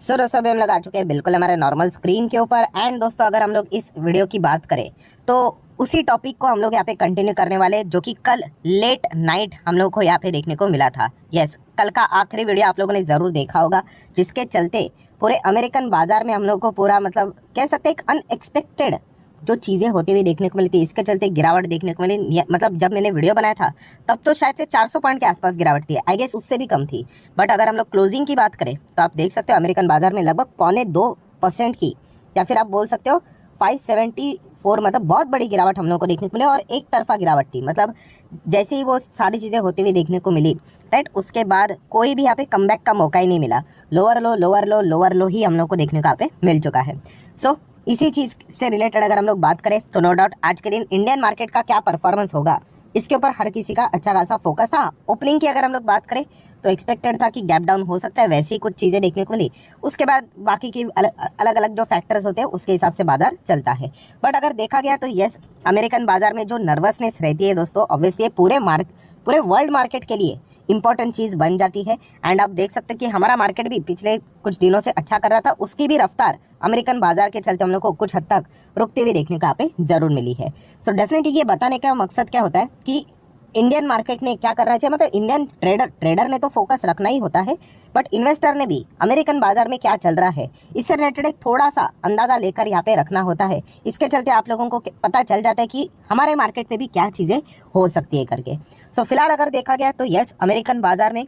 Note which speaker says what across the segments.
Speaker 1: दोस्तों अभी हम लोग आ चुके हैं बिल्कुल हमारे नॉर्मल स्क्रीन के ऊपर। एंड दोस्तों अगर हम लोग इस वीडियो की बात करें तो उसी टॉपिक को हम लोग यहाँ पे कंटिन्यू करने वाले हैं, जो कि कल लेट नाइट हम लोग को यहाँ पे देखने को मिला था। यस, कल का आखिरी वीडियो आप लोगों ने ज़रूर देखा होगा, जिसके चलते पूरे अमेरिकन बाजार में हम लोग को पूरा मतलब कह सकते हैं एक अनएक्सपेक्टेड जो चीज़ें होती हुई देखने को मिली थी, इसके चलते गिरावट देखने को मिली। मतलब जब मैंने वीडियो बनाया था तब तो शायद से 400 पॉइंट के आसपास गिरावट थी, आई गेस उससे भी कम थी। बट अगर हम लोग क्लोजिंग की बात करें तो आप देख सकते हो अमेरिकन बाजार में लगभग 0.25% की, या फिर आप बोल सकते हो 574, मतलब बहुत बड़ी गिरावट हम लोग को देखने को मिली। और एक तरफा गिरावट थी, मतलब जैसे ही वो सारी चीज़ें होती हुई देखने को मिली, राइट, उसके बाद कोई भी यहाँ पे कमबैक का मौका ही नहीं मिला। लोअर लो लोअर लो लोअर लो ही हम लोग को देखने को यहाँ पे मिल चुका है। सो इसी चीज़ से रिलेटेड अगर हम लोग बात करें तो नो डाउट आज के दिन इंडियन मार्केट का क्या परफॉर्मेंस होगा, इसके ऊपर हर किसी का अच्छा खासा फोकस था। ओपनिंग की अगर हम लोग बात करें तो एक्सपेक्टेड था कि गैप डाउन हो सकता है, वैसे ही कुछ चीज़ें देखने को मिली। उसके बाद बाकी की अलग अलग जो फैक्टर्स होते हैं उसके हिसाब से बाजार चलता है। बट अगर देखा गया तो यस, अमेरिकन बाजार में जो नर्वसनेस रहती है दोस्तों, ऑब्वियसली पूरे वर्ल्ड मार्केट के लिए इंपॉर्टेंट चीज़ बन जाती है। एंड आप देख सकते हैं कि हमारा मार्केट भी पिछले कुछ दिनों से अच्छा कर रहा था, उसकी भी रफ्तार अमेरिकन बाजार के चलते हम लोग को कुछ हद तक रुकते हुए देखने को यहाँ पे ज़रूर मिली है। सो डेफिनेटली ये बताने का मकसद क्या होता है कि इंडियन मार्केट ने क्या करना चाहिए, मतलब इंडियन ट्रेडर ने तो फोकस रखना ही होता है, बट इन्वेस्टर ने भी अमेरिकन बाजार में क्या चल रहा है इससे रिलेटेड एक थोड़ा सा अंदाज़ा लेकर यहाँ पे रखना होता है। इसके चलते आप लोगों को पता चल जाता है कि हमारे मार्केट में भी क्या चीज़ें हो सकती है करके। सो फिलहाल अगर देखा गया तो यस, अमेरिकन बाजार में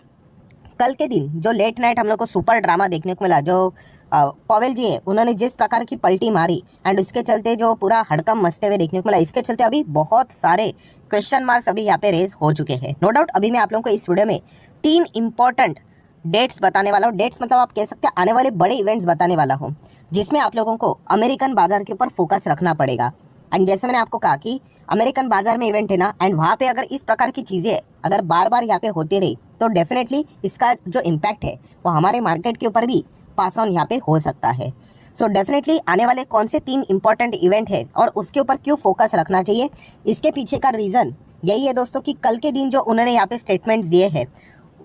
Speaker 1: कल के दिन जो लेट नाइट हम लोग को सुपर ड्रामा देखने को मिला, जो पॉवेल जी हैं उन्होंने जिस प्रकार की पलटी मारी, एंड इसके चलते जो पूरा हड़कम मचते हुए देखने को मिला, इसके चलते अभी बहुत सारे क्वेश्चन मार्क्स अभी यहाँ पे रेज हो चुके हैं। नो डाउट अभी मैं आप लोगों को इस वीडियो में 3 इंपॉर्टेंट डेट्स बताने वाला हूँ। डेट्स मतलब आप कह सकते हैं आने वाले बड़े इवेंट्स बताने वाला हूँ, जिसमें आप लोगों को अमेरिकन बाजार के ऊपर फोकस रखना पड़ेगा। एंड जैसे मैंने आपको कहा कि अमेरिकन बाजार में इवेंट है ना, एंड वहाँ पे अगर इस प्रकार की चीज़ें अगर बार बार यहाँ पे होती रही तो डेफिनेटली इसका जो इम्पैक्ट है वो हमारे मार्केट के ऊपर भी पास ऑन यहाँ पे हो सकता है। सो डेफिनेटली आने वाले कौन से 3 इंपॉर्टेंट इवेंट है और उसके ऊपर क्यों फोकस रखना चाहिए, इसके पीछे का रीज़न यही है दोस्तों कि कल के दिन जो उन्होंने यहाँ पे स्टेटमेंट्स दिए हैं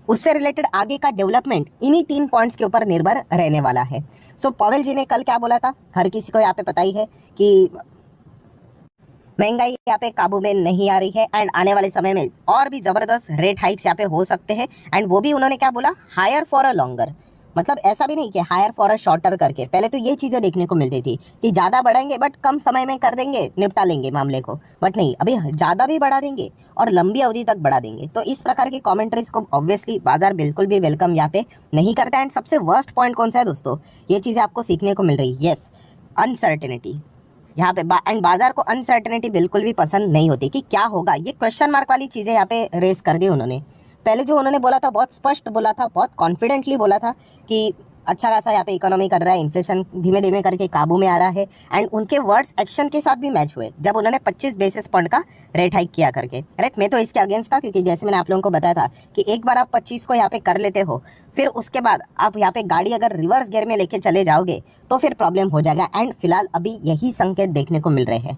Speaker 1: उससे रिलेटेड आगे का डेवलपमेंट इन्हीं 3 पॉइंट्स के ऊपर निर्भर रहने वाला है। सो पॉवेल जी ने कल क्या बोला था, हर किसी को यहाँ पे पता ही है कि महंगाई यहाँ पे काबू में नहीं आ रही है, एंड आने वाले समय में और भी ज़बरदस्त रेट हाइक्स यहाँ पे हो सकते हैं। एंड वो भी उन्होंने क्या बोला, हायर फॉर अ लॉन्गर, मतलब ऐसा भी नहीं कि हायर फॉर अ शॉर्टर करके। पहले तो ये चीज़ें देखने को मिलती थी कि ज़्यादा बढ़ाएंगे बट कम समय में कर देंगे, निपटा लेंगे मामले को, बट नहीं, अभी ज़्यादा भी बढ़ा देंगे और लंबी अवधि तक बढ़ा देंगे। तो इस प्रकार की कॉमेंट्रीज को ऑब्वियसली बाजार बिल्कुल भी वेलकम यहाँ पे नहीं करता। एंड सबसे वर्स्ट पॉइंट कौन सा है दोस्तों, ये चीज़ें आपको सीखने को मिल रही है, यस, अनसर्टेनिटी। यहाँ पे एंड बाजार को अनसर्टेनिटी बिल्कुल भी पसंद नहीं होती कि क्या होगा, ये क्वेश्चन मार्क वाली चीज़ें यहाँ पे रेस कर दी उन्होंने। पहले जो उन्होंने बोला था बहुत स्पष्ट बोला था, बहुत कॉन्फिडेंटली बोला था कि अच्छा खासा यहाँ पे इकोनॉमी कर रहा है, इन्फ्लेशन धीमे धीमे करके काबू में आ रहा है। एंड उनके वर्ड्स एक्शन के साथ भी मैच हुए जब उन्होंने 25 बेसिस पॉइंट का रेट हाइक किया करके, राइट। मैं तो इसके अगेंस्ट था, क्योंकि जैसे मैंने आप लोगों को बताया था कि एक बार आप 25 को यहाँ पे कर लेते हो, फिर उसके बाद आप यहाँ पे गाड़ी अगर रिवर्स गियर में लेके चले जाओगे तो फिर प्रॉब्लम हो जाएगा। एंड फिलहाल अभी यही संकेत देखने को मिल रहे हैं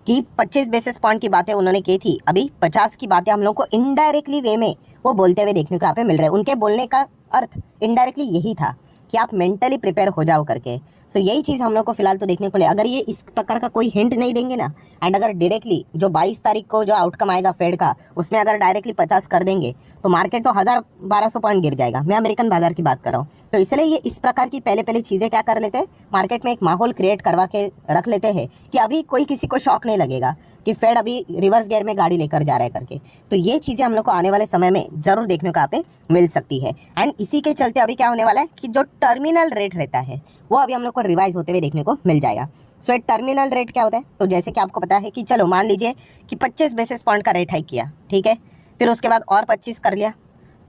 Speaker 1: कि 25 बेसिस पॉइंट की बातें उन्होंने की थी, अभी 50 की बातें हम लोग को इनडायरेक्टली वे में वो बोलते हुए देखने को यहाँ पे मिल रहे हैं। उनके बोलने का अर्थ इनडायरेक्टली यही था कि आप मेंटली प्रिपेयर हो जाओ करके। सो यही चीज़ हम लोग को फिलहाल तो देखने को मिले। अगर ये इस प्रकार का कोई हिंट नहीं देंगे ना, एंड अगर डायरेक्टली जो 22 तारीख को जो आउटकम आएगा फेड का, उसमें अगर डायरेक्टली 50 कर देंगे तो मार्केट तो 1000-1200 पॉइंट गिर जाएगा। मैं अमेरिकन बाजार की बात कर रहा हूँ। तो इसलिए ये इस प्रकार की पहले चीज़ें क्या कर लेते हैं, मार्केट में एक माहौल क्रिएट करवा के रख लेते हैं कि अभी कोई किसी को शॉक नहीं लगेगा कि फेड अभी रिवर्स गियर में गाड़ी लेकर जा रहा है करके। तो ये चीज़ें हम लोग को आने वाले समय में ज़रूर देखने को यहाँ पे मिल सकती है। एंड इसी के चलते अभी क्या होने वाला है कि जो टर्मिनल रेट रहता है वो अभी हम लोग को रिवाइज होते हुए देखने को मिल जाएगा। सो एक टर्मिनल रेट क्या होता है, तो जैसे कि आपको पता है कि चलो मान लीजिए कि 25 बेसिस पॉइंट का रेट हाइक किया, ठीक है, फिर उसके बाद और 25 कर लिया,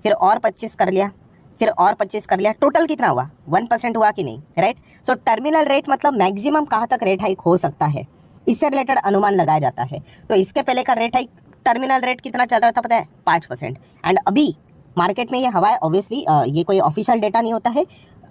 Speaker 1: फिर और 25 कर लिया, फिर और 25 कर लिया, टोटल कितना हुआ, 1% हुआ कि नहीं, राइट। सो टर्मिनल रेट मतलब मैक्सिमम कहाँ तक रेट हाइक हो सकता है, इससे रिलेटेड अनुमान लगाया जाता है। तो इसके पहले का रेट हाइक टर्मिनल रेट कितना चल रहा था पता है, 5%। एंड अभी मार्केट में ये हवा है, ऑब्वियसली ये कोई ऑफिशियल डेटा नहीं होता है,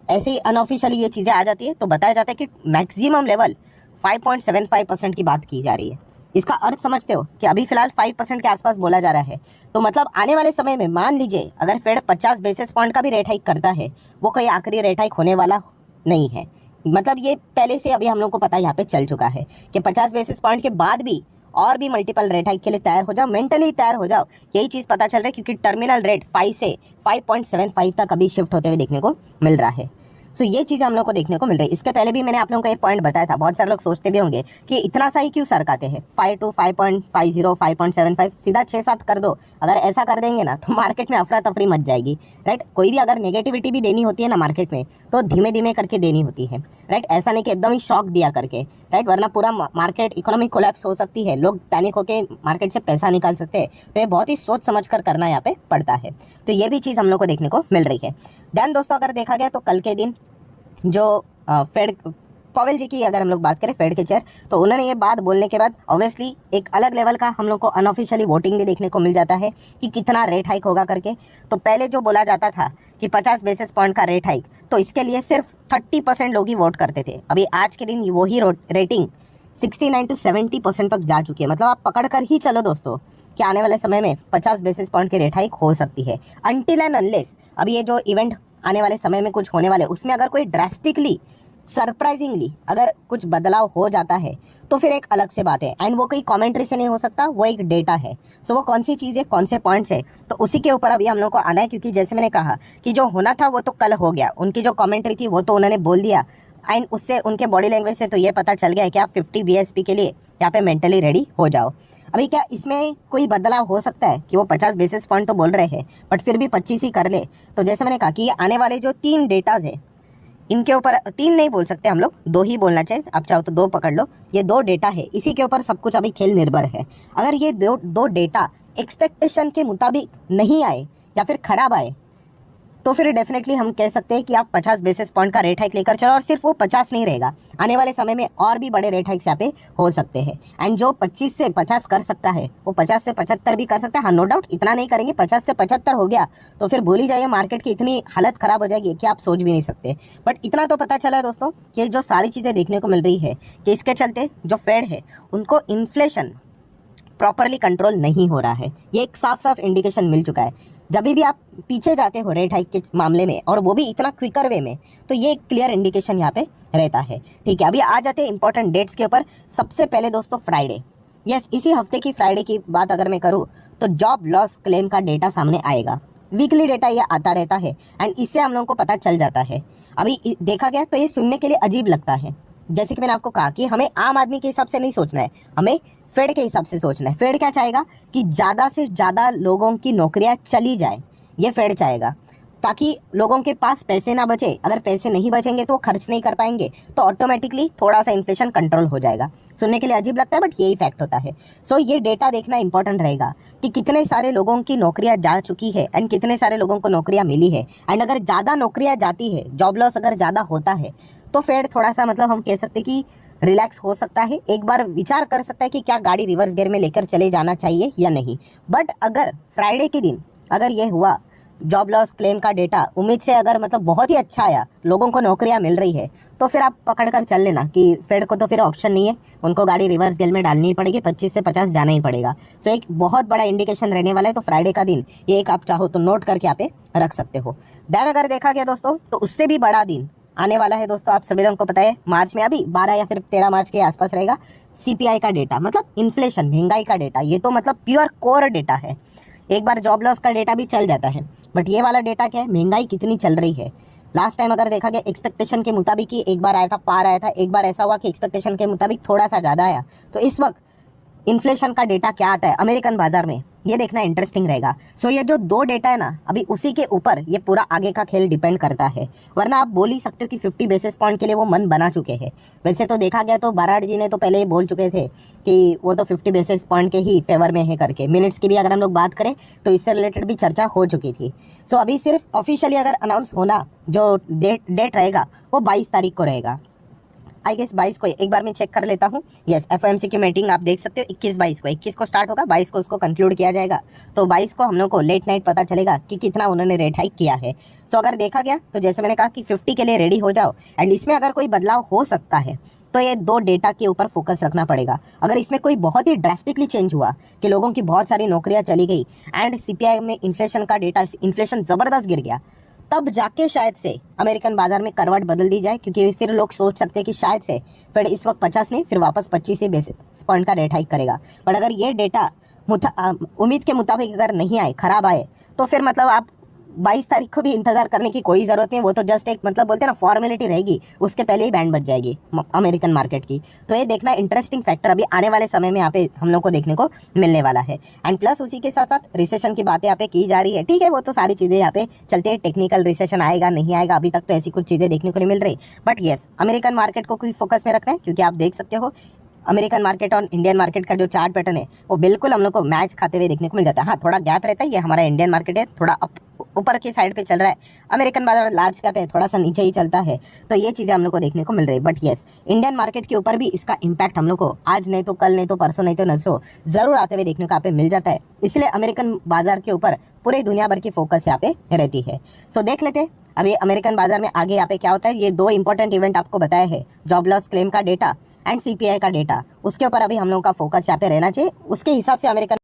Speaker 1: ऐसे ही अनऑफिशियली ये चीज़ें आ जाती है, तो बताया जाता है कि मैक्सिमम लेवल 5.75% की बात की जा रही है। इसका अर्थ समझते हो कि अभी फिलहाल 5% के आसपास बोला जा रहा है। तो मतलब आने वाले समय में मान लीजिए अगर फेड 50 बेसिस पॉइंट का भी रेट हाइक करता है, वो कोई आखिरी रेट हाइक होने वाला नहीं है। मतलब ये पहले से अभी हम लोग को पता यहाँ पे चल चुका है कि 50 बेसिस पॉइंट के बाद भी और भी मल्टीपल रेट हाइक के लिए तैयार हो जाओ, मेंटली तैयार हो जाओ। यही चीज़ पता चल रहा है क्योंकि टर्मिनल रेट 5 से 5.75 तक अभी शिफ्ट होते हुए देखने को मिल रहा है। सो ये चीज़ हम लोग को देखने को मिल रही है। इसके पहले भी मैंने आप लोगों को एक पॉइंट बताया था, बहुत सारे लोग सोचते भी होंगे कि इतना सा ही क्यों सरकाते हैं, 5 to 5.50 5.75 सीधा 6-7 कर दो। अगर ऐसा कर देंगे ना तो मार्केट में अफरा तफरी मच जाएगी, राइट। कोई भी अगर नेगेटिविटी भी देनी होती है ना मार्केट में तो धीमे धीमे करके देनी होती है, राइट। ऐसा नहीं कि एकदम ही शॉक दिया करके, राइट, वरना पूरा मार्केट इकोनॉमी कोलैप्स हो सकती है, लोग पैनिक होकर मार्केट से पैसा निकाल सकते हैं। तो ये बहुत ही सोच समझ कर करना यहाँ पे पड़ता है। तो ये भी चीज़ हम लोग को देखने को मिल रही है। देन दोस्तों अगर देखा गया तो कल के दिन जो फेड पॉवेल जी की अगर हम लोग बात करें, फेड के चेयर, तो उन्होंने ये बात बोलने के बाद ऑब्वियसली एक अलग लेवल का हम लोग को अनऑफिशियली वोटिंग भी देखने को मिल जाता है कि कितना रेट हाइक होगा करके। तो पहले जो बोला जाता था कि 50 बेसिस पॉइंट का रेट हाइक, तो इसके लिए सिर्फ 30% लोग ही वोट करते थे। अभी आज के दिन वही रेटिंग 69 to 70% तक जा चुकी है। मतलब आप पकड़ कर ही चलो दोस्तों कि आने वाले समय में 50 बेसिस पॉइंट की रेट हाइक हो सकती है, अनटिल एंड अनलेस अभी ये जो इवेंट आने वाले समय में कुछ होने वाले उसमें अगर कोई ड्रास्टिकली सरप्राइजिंगली अगर कुछ बदलाव हो जाता है तो फिर एक अलग से बात है। एंड वो कोई कमेंट्री से नहीं हो सकता, वो एक डेटा है। सो वो कौन सी चीज़ है, कौन से पॉइंट्स है, तो उसी के ऊपर अभी हम लोग को आना है। क्योंकि जैसे मैंने कहा कि जो होना था वो तो कल हो गया, उनकी जो कमेंट्री थी वो तो उन्होंने बोल दिया। एंड उससे उनके बॉडी लैंग्वेज से तो ये पता चल गया है कि आप 50 BSP के लिए यहाँ पे मेंटली रेडी हो जाओ। अभी क्या इसमें कोई बदलाव हो सकता है कि वो 50 बेसिस पॉइंट तो बोल रहे हैं बट फिर भी 25 ही कर ले। तो जैसे मैंने कहा कि ये आने वाले जो 3 डेटाज है इनके ऊपर, 3 नहीं बोल सकते हम लोग, 2 ही बोलना चाहिए, आप चाहो तो 2 पकड़ लो। ये 2 डेटा है, इसी के ऊपर सब कुछ अभी खेल निर्भर है। अगर ये दो डेटा एक्सपेक्टेशन के मुताबिक नहीं आए या फिर खराब आए तो फिर डेफिनेटली हम कह सकते हैं कि आप 50 बेसिस पॉइंट का रेट हाइक लेकर चलो। और सिर्फ वो 50 नहीं रहेगा, आने वाले समय में और भी बड़े रेट हाइक्स यहाँ पे हो सकते हैं। एंड जो 25 से 50 कर सकता है वो 50 से 75 भी कर सकता है। हाँ नो डाउट, इतना नहीं करेंगे, 50 से 75 हो गया तो फिर भूल ही जाइए, मार्केट की इतनी हालत ख़राब हो जाएगी कि आप सोच भी नहीं सकते। बट इतना तो पता चला है दोस्तों कि जो सारी चीज़ें देखने को मिल रही है कि इसके चलते जो फेड है उनको इन्फ्लेशन प्रॉपरली कंट्रोल नहीं हो रहा है। ये एक साफ साफ इंडिकेशन मिल चुका है। जब भी आप पीछे जाते हो रेट हाइक के मामले में और वो भी इतना क्विकर वे में, तो ये एक क्लियर इंडिकेशन यहाँ पे रहता है। ठीक है, अभी आ जाते हैं इंपॉर्टेंट डेट्स के ऊपर। सबसे पहले दोस्तों फ्राइडे, यस इसी हफ्ते की फ्राइडे की बात अगर मैं करूँ तो जॉब लॉस क्लेम का डेटा सामने आएगा। वीकली डेटा ये आता रहता है एंड इससे हम लोगों को पता चल जाता है। अभी देखा गया तो ये सुनने के लिए अजीब लगता है। जैसे कि मैंने आपको कहा कि हमें आम आदमी के हिसाब से नहीं सोचना है, हमें फेड के हिसाब से सोचना है। फेड क्या चाहेगा कि ज़्यादा से ज़्यादा लोगों की नौकरियां चली जाए, ये फेड चाहेगा, ताकि लोगों के पास पैसे ना बचे। अगर पैसे नहीं बचेंगे तो वो खर्च नहीं कर पाएंगे, तो ऑटोमेटिकली थोड़ा सा इन्फ्लेशन कंट्रोल हो जाएगा। सुनने के लिए अजीब लगता है बट यही फैक्ट होता है। सो ये डेटा देखना इंपॉर्टेंट रहेगा कि कितने सारे लोगों की नौकरियां जा चुकी है एंड कितने सारे लोगों को नौकरियां मिली है। एंड अगर ज़्यादा नौकरियां जाती है, जॉब लॉस अगर ज़्यादा होता है, तो फेड थोड़ा सा मतलब हम कह सकते हैं कि रिलैक्स हो सकता है, एक बार विचार कर सकता है कि क्या गाड़ी रिवर्स गियर में लेकर चले जाना चाहिए या नहीं। बट अगर फ्राइडे के दिन अगर ये हुआ जॉब लॉस क्लेम का डेटा उम्मीद से अगर मतलब बहुत ही अच्छा आया, लोगों को नौकरियां मिल रही है, तो फिर आप पकड़ कर चल लेना कि फेड को तो फिर ऑप्शन नहीं है, उनको गाड़ी रिवर्स गियर में डालनी ही पड़ेगी, 25 से 50 जाना ही पड़ेगा। सो एक बहुत बड़ा इंडिकेशन रहने वाला है। तो फ्राइडे का दिन ये एक आप चाहो तो नोट करके यहाँ पे रख सकते हो। देन अगर देखा गया दोस्तों तो उससे भी बड़ा दिन आने वाला है दोस्तों, आप सभी लोगों को पता है मार्च में, अभी 12 या फिर 13 मार्च के आसपास रहेगा CPI का डेटा, मतलब इन्फ्लेशन, महंगाई का डेटा। ये तो मतलब प्योर कोर डेटा है। एक बार जॉब लॉस का डेटा भी चल जाता है बट ये वाला डेटा क्या है, महंगाई कितनी चल रही है। लास्ट टाइम अगर देखा गया एक्सपेक्टेशन के मुताबिक ही एक बार आया था, पार आया था, एक बार ऐसा हुआ कि एक्सपेक्टेशन के मुताबिक थोड़ा सा ज़्यादा आया। तो इस वक्त इन्फ्लेशन का डेटा क्या आता है अमेरिकन बाजार में, ये देखना इंटरेस्टिंग रहेगा। सो ये जो 2 डेटा है ना, अभी उसी के ऊपर ये पूरा आगे का खेल डिपेंड करता है। वरना आप बोल ही सकते हो कि 50 बेसिस पॉइंट के लिए वो मन बना चुके हैं। वैसे तो देखा गया तो बराड़ जी ने तो पहले ही बोल चुके थे कि वो तो 50 बेसिस पॉइंट के ही फेवर में है करके। मिनट्स की भी अगर हम लोग बात करें तो इससे रिलेटेड भी चर्चा हो चुकी थी। सो अभी सिर्फ ऑफिशियली अगर अनाउंस होना जो डेट रहेगा वो 22 तारीख को रहेगा। आई गेस 22 को, एक बार मैं चेक कर लेता हूँ। यस, FOMC की मीटिंग आप देख सकते हो 21 को स्टार्ट होगा, 22 को उसको कंक्लूड किया जाएगा। तो 22 को हम लोग को लेट नाइट पता चलेगा कि कितना उन्होंने रेट हाइक किया है। सो अगर देखा गया तो जैसे मैंने कहा कि 50 के लिए रेडी हो जाओ एंड इसमें अगर कोई बदलाव हो सकता है तो ये 2 डेटा के ऊपर फोकस रखना पड़ेगा। अगर इसमें कोई बहुत ही ड्रास्टिकली चेंज हुआ कि लोगों की बहुत सारी नौकरियां चली गई एंड CPI में इन्फ्लेशन का डेटा, इन्फ्लेशन ज़बरदस्त गिर गया, तब जाके शायद से अमेरिकन बाजार में करवट बदल दी जाए, क्योंकि फिर लोग सोच सकते हैं कि शायद से फिर इस वक्त 50 नहीं, फिर वापस 25 बेसिस पॉइंट का रेट हाइक करेगा। बट अगर ये डेटा उम्मीद के मुताबिक अगर नहीं आए, खराब आए, तो फिर मतलब आप 22 तारीख को भी इंतजार करने की कोई ज़रूरत नहीं। वो तो जस्ट एक मतलब बोलते हैं ना फॉर्मेलिटी रहेगी, उसके पहले ही बैंड बच जाएगी अमेरिकन मार्केट की। तो ये देखना इंटरेस्टिंग फैक्टर अभी आने वाले समय में यहाँ पे हम लोग को देखने को मिलने वाला है। एंड प्लस उसी के साथ साथ रिसेशन की बातें यहाँ पे की जा रही है। ठीक है, वो तो सारी चीज़ें यहाँ पे चलते हैं। टेक्निकल रिसेशन आएगा नहीं आएगा, अभी तक तो ऐसी कुछ चीज़ें देखने को नहीं मिल रही। बट येस, अमेरिकन मार्केट को कोई फोकस में रखना है, क्योंकि आप देख सकते हो अमेरिकन मार्केट और इंडियन मार्केट का जो चार्ट पैटर्न है वो बिल्कुल हम लोग को मैच खाते हुए देखने को मिल जाता है। हाँ, थोड़ा गैप रहता है। ये हमारा इंडियन मार्केट है, थोड़ा ऊपर की साइड पे चल रहा है। अमेरिकन बाजार लार्ज कैप है, थोड़ा सा नीचे ही चलता है। तो ये चीज़ें हम लोग को देखने को मिल रही है। बट येस, इंडियन मार्केट के ऊपर भी इसका इम्पैक्ट हम लोग को आज नहीं तो कल, नहीं तो परसों, नहीं तो नरसों ज़रूर आते हुए देखने को यहाँ पे मिल जाता है। इसलिए अमेरिकन बाजार के ऊपर पूरे दुनिया भर की फोकस यहाँ पे रहती है। सो देख लेते हैं अभी अमेरिकन बाजार में आगे यहाँ पे क्या होता है। ये 2 इंपॉर्टेंट इवेंट आपको बताया है, जॉब लॉस क्लेम का डेटा एंड CPI का डेटा। उसके ऊपर अभी हम लोगों का फोकस यहाँ पे रहना चाहिए। उसके हिसाब से अमेरिकन